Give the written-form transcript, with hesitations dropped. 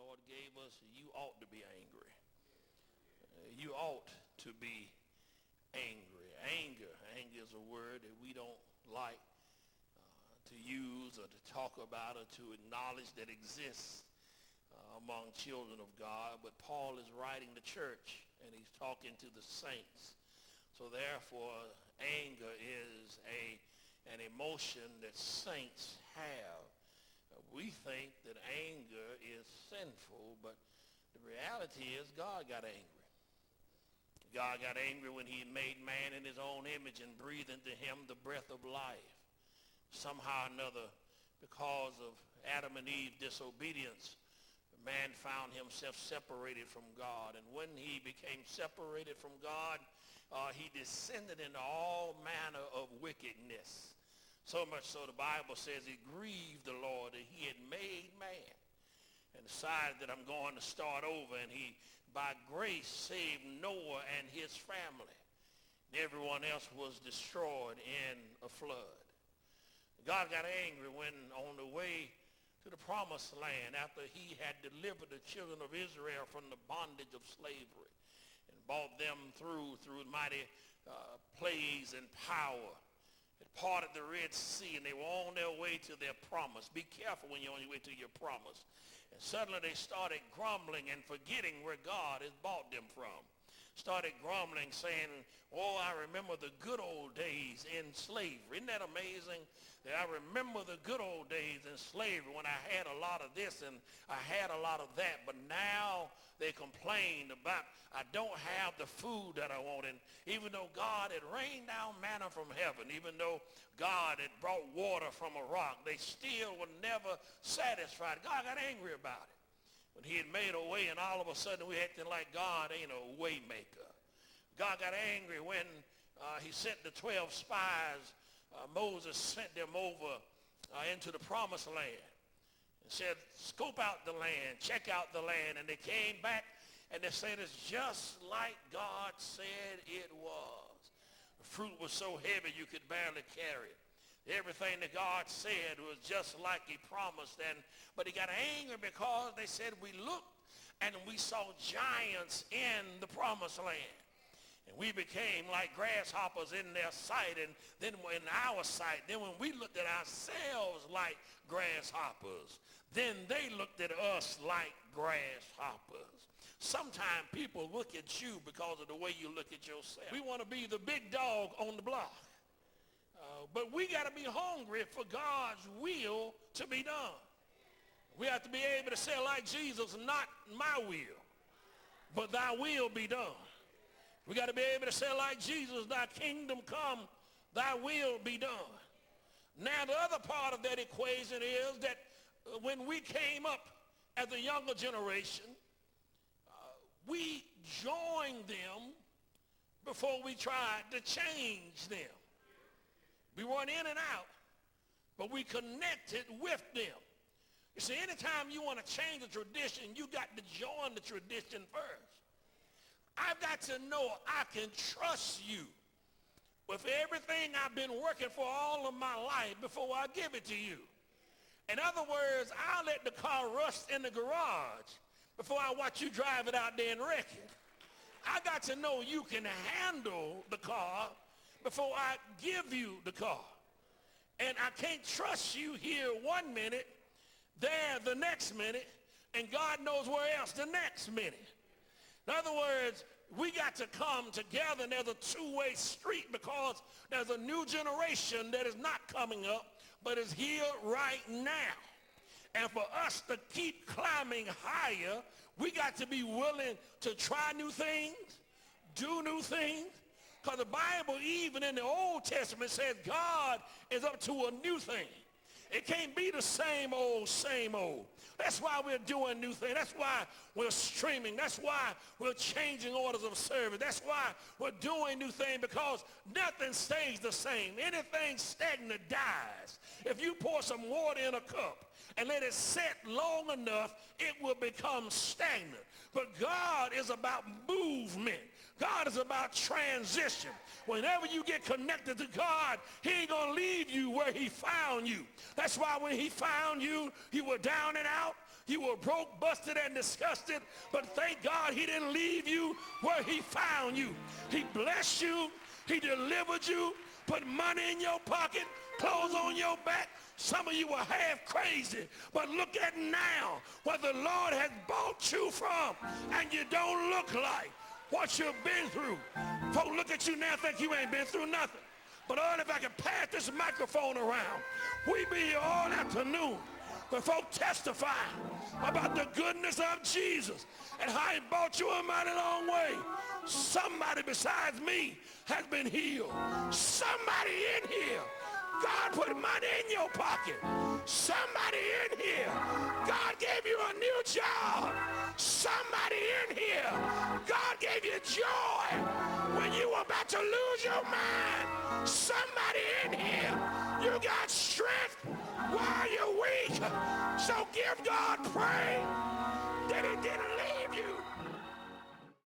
Lord gave us, you ought to be angry. You ought to be angry. Anger is a word that we don't like to use or to talk about or to acknowledge that exists among children of God. But Paul is writing the church and he's talking to the saints. So therefore, anger is an emotion that saints have. We think that anger is sinful, but the reality is God got angry. God got angry when he made man in his own image and breathed into him the breath of life. Somehow or another, because of Adam and Eve's disobedience, man found himself separated from God. And when he became separated from God, he descended into all manner of wickedness. So much so the Bible says it grieved the Lord that he had made man and decided that I'm going to start over. And he, by grace, saved Noah and his family. Everyone else was destroyed in a flood. God got angry when on the way to the promised land, after he had delivered the children of Israel from the bondage of slavery and brought them through mighty plagues and power, it parted the Red Sea, and they were on their way to their promise. Be careful when you're on your way to your promise. And suddenly they started grumbling and forgetting where God has brought them from. Started grumbling, saying, oh, I remember the good old days in slavery. Isn't that amazing? That I remember the good old days in slavery when I had a lot of this and I had a lot of that. But now they complained about, I don't have the food that I want. And even though God had rained down manna from heaven, even though God had brought water from a rock, they still were never satisfied. God got angry about it. When he had made a way, and all of a sudden we acting like God ain't a way maker. God got angry when he sent the 12 spies. Moses sent them over into the promised land and said, scope out the land, check out the land. And they came back and they said, it's just like God said it was. The fruit was so heavy you could barely carry it. Everything that God said was just like he promised. But he got angry because they said we looked and we saw giants in the promised land. And we became like grasshoppers in their sight and then in our sight. Then when we looked at ourselves like grasshoppers, then they looked at us like grasshoppers. Sometimes people look at you because of the way you look at yourself. We want to be the big dog on the block. But we got to be hungry for God's will to be done. We have to be able to say like Jesus, not my will, but thy will be done. We got to be able to say like Jesus, thy kingdom come, thy will be done. Now the other part of that equation is that when we came up as a younger generation, we joined them before we tried to change them. We weren't in and out, but we connected with them. You see, anytime you want to change a tradition, you got to join the tradition first. I've got to know I can trust you with everything I've been working for all of my life before I give it to you. In other words, I'll let the car rust in the garage before I watch you drive it out there and wreck it. I got to know you can handle the car before I give you the car. And I can't trust you here 1 minute, there the next minute, and God knows where else the next minute. In other words, we got to come together, and there's a two-way street because there's a new generation that is not coming up, but is here right now. And for us to keep climbing higher, we got to be willing to try new things, do new things. Because the Bible, even in the Old Testament, says God is up to a new thing. It can't be the same old, same old. That's why we're doing new things. That's why we're streaming. That's why we're changing orders of service. That's why we're doing new things, because nothing stays the same. Anything stagnant dies. If you pour some water in a cup and let it sit long enough, it will become stagnant. But God is about movement. God is about transition. Whenever you get connected to God, he ain't going to leave you where he found you. That's why when he found you, you were down and out. You were broke, busted, and disgusted, but thank God he didn't leave you where he found you. He blessed you. He delivered you, put money in your pocket, clothes on your back. Some of you were half crazy, but look at now where the Lord has bought you from, and you don't look like what you've been through. Folks look at you now and think you ain't been through nothing. But if I can pass this microphone around, we be here all afternoon but folks testify about the goodness of Jesus and how he brought you a mighty long way. Somebody besides me has been healed. Somebody in here, God put money in your pocket. Somebody in here, God gave you a new job. Somebody in here, God gave you joy when you were about to lose your mind. Somebody in here, you got strength while you're weak. So give God praise.